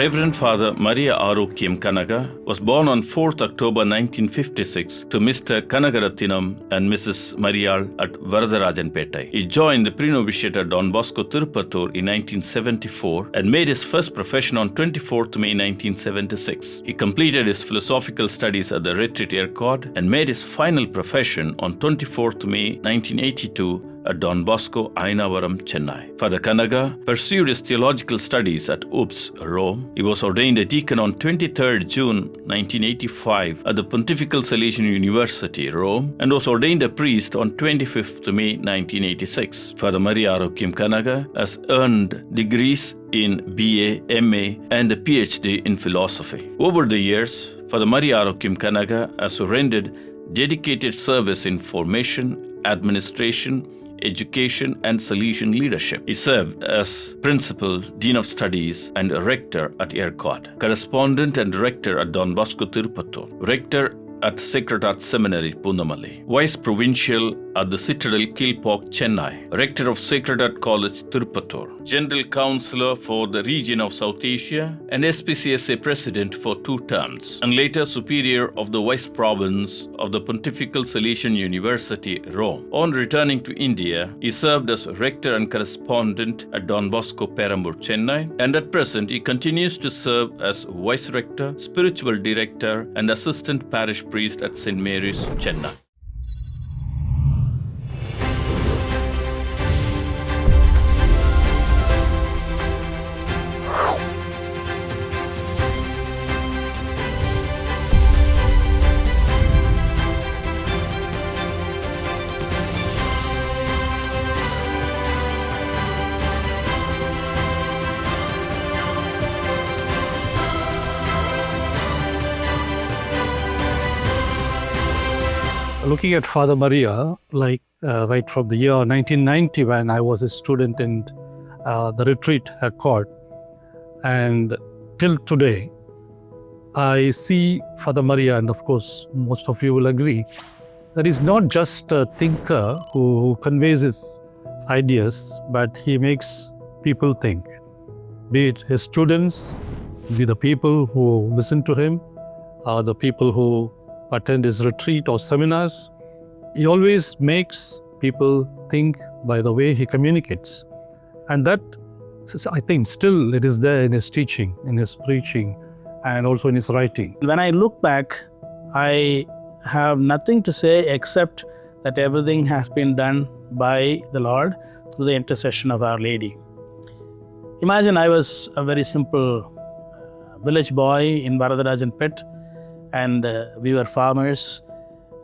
Reverend Father Maria Arokiam Kanaga was born on 4th October 1956 to Mr. Kanagarathinam and Mrs. Marial at Varadarajanpettai. He joined the pre-novitiate at Don Bosco Tirupattur in 1974 and made his first profession on 24th May 1976. He completed his philosophical studies at the retreat Ercod and made his final profession on 24th May 1982 at Don Bosco, Ainavaram, Chennai. Father Kanaga pursued his theological studies at UPS, Rome. He was ordained a deacon on 23rd June 1985 at the Pontifical Salesian University, Rome, and was ordained a priest on 25th May 1986. Father Maria Arokiam Kanaga has earned degrees in BA, MA, and a PhD in philosophy. Over the years, Father Maria Arokiam Kanaga has rendered dedicated service in formation, administration, education, and Salesian leadership. He served as Principal, Dean of Studies, and Rector at Ercod, Correspondent and Rector at Don Bosco Tirupattur, Rector at Sacred Heart Seminary, Punamalai, Vice Provincial at the Citadel, Kilpok, Chennai, Rector of Sacred Heart College, Tirupattur, General Counsellor for the region of South Asia, and SPCSA President for 2 terms, and later Superior of the Vice Province of the Pontifical Salesian University, Rome. On returning to India, he served as Rector and Correspondent at Don Bosco, Perambur, Chennai, and at present he continues to serve as Vice Rector, Spiritual Director, and Assistant Parish Priest at St. Mary's, Chennai. Looking at Father Maria, right from the year 1990 when I was a student in the retreat at court, and till today, I see Father Maria, and of course most of you will agree, that he's not just a thinker who conveys his ideas, but he makes people think. Be it his students, be the people who listen to him, or the people who attend his retreat or seminars. He always makes people think by the way he communicates. And that, I think, still it is there in his teaching, in his preaching, and also in his writing. When I look back, I have nothing to say except that everything has been done by the Lord through the intercession of Our Lady. Imagine I was a very simple village boy in Varadarajanpet, and we were farmers,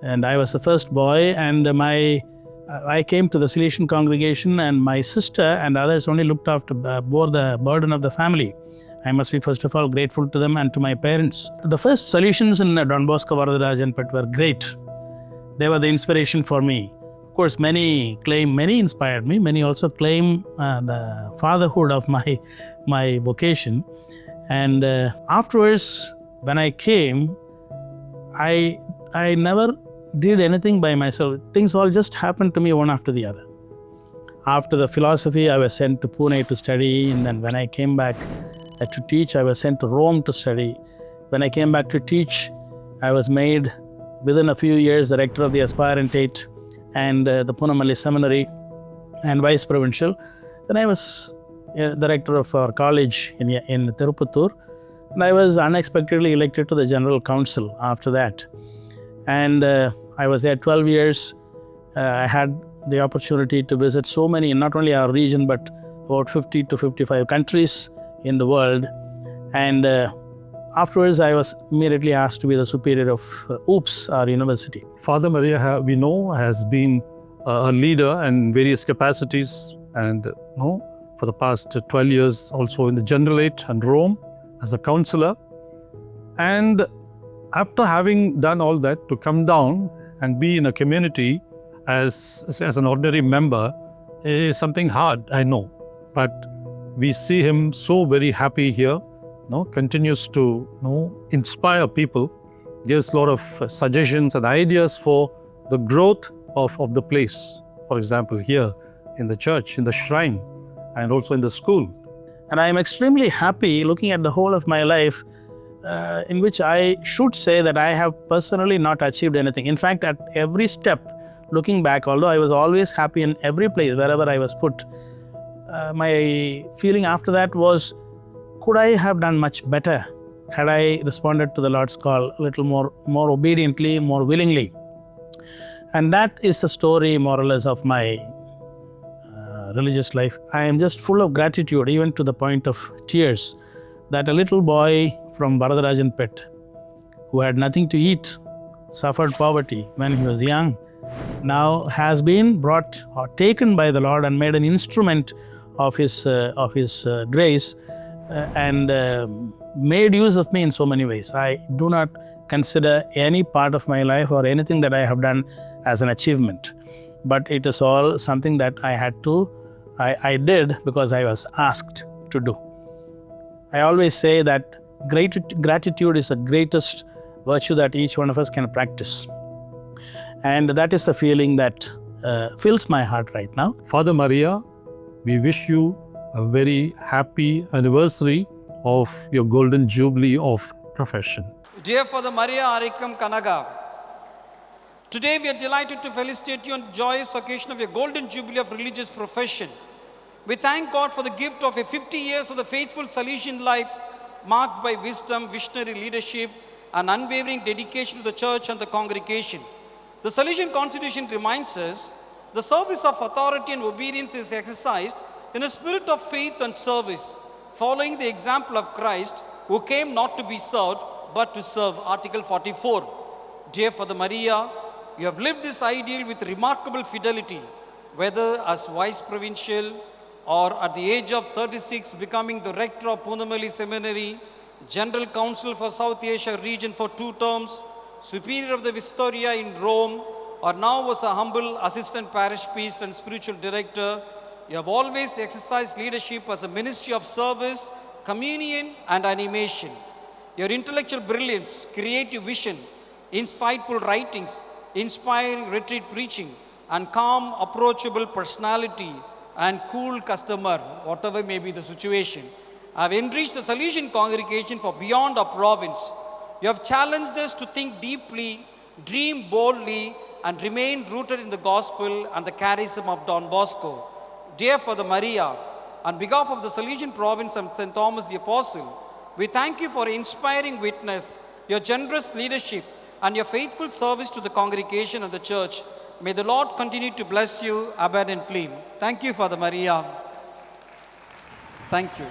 and I was the first boy, and I came to the Salesian congregation, and my sister and others only looked after, bore the burden of the family. I must be first of all grateful to them and to my parents. The first Salesians in Don Bosco Varadarajanpet were great. They were the inspiration for me. Of course, many inspired me, many also claim the fatherhood of my vocation. And afterwards, when I came, I never did anything by myself. Things all just happened to me one after the other. After the philosophy, I was sent to Pune to study, and then when I came back to teach, I was sent to Rome to study. When I came back to teach, I was made, within a few years, the rector of the aspirantate and the Punamalai Seminary and vice provincial. Then I was the rector of our college in Tirupattur. And I was unexpectedly elected to the General Council after that. And I was there 12 years. I had the opportunity to visit so many, not only our region, but about 50 to 55 countries in the world. And afterwards, I was immediately asked to be the superior of UPS, our university. Father Maria, we know, has been a leader in various capacities, and for the past 12 years also in the Generalate and Rome, as a counselor. And after having done all that, to come down and be in a community as an ordinary member is something hard, I know. But we see him so very happy here, continues to inspire people, gives a lot of suggestions and ideas for the growth of the place. For example, here in the church, in the shrine, and also in the school. And I am extremely happy looking at the whole of my life, in which I should say that I have personally not achieved anything. In fact, at every step, looking back, although I was always happy in every place, wherever I was put, my feeling after that was, could I have done much better had I responded to the Lord's call a little more obediently, more willingly? And that is the story, more or less, of my religious life. I am just full of gratitude, even to the point of tears, that a little boy from Varadarajanpet, who had nothing to eat, suffered poverty when he was young, now has been brought or taken by the Lord and made an instrument of His grace, and made use of me in so many ways. I do not consider any part of my life or anything that I have done as an achievement, but it is all something that I did because I was asked to do. I always say that gratitude is the greatest virtue that each one of us can practice. And that is the feeling that fills my heart right now. Father Maria, we wish you a very happy anniversary of your golden jubilee of profession. Dear Father Maria Arokiam Kanaga, today we are delighted to felicitate you on the joyous occasion of your golden jubilee of religious profession. We thank God for the gift of 50 years of the faithful Salesian life, marked by wisdom, visionary leadership, and unwavering dedication to the church and the congregation. The Salesian Constitution reminds us the service of authority and obedience is exercised in a spirit of faith and service, following the example of Christ, who came not to be served, but to serve. Article 44. Dear Father Maria, you have lived this ideal with remarkable fidelity, whether as Vice Provincial or at the age of 36 becoming the Rector of Punamali Seminary, General Counsel for South Asia region for 2 terms, Superior of the Vistoria in Rome, or now as a humble Assistant Parish Priest and Spiritual Director. You have always exercised leadership as a ministry of service, communion, and animation. Your intellectual brilliance, creative vision, insightful writings, inspiring retreat preaching, and calm, approachable personality and cool customer, whatever may be the situation, have enriched the Salesian congregation for beyond our province. You have challenged us to think deeply, dream boldly, and remain rooted in the gospel and the charism of Don Bosco. Dear Father Maria, on behalf of the Salesian province and St. Thomas the Apostle, we thank you for your inspiring witness, your generous leadership, and your faithful service to the congregation and the church. May the Lord continue to bless you abundantly. Thank you, Father Maria. Thank you.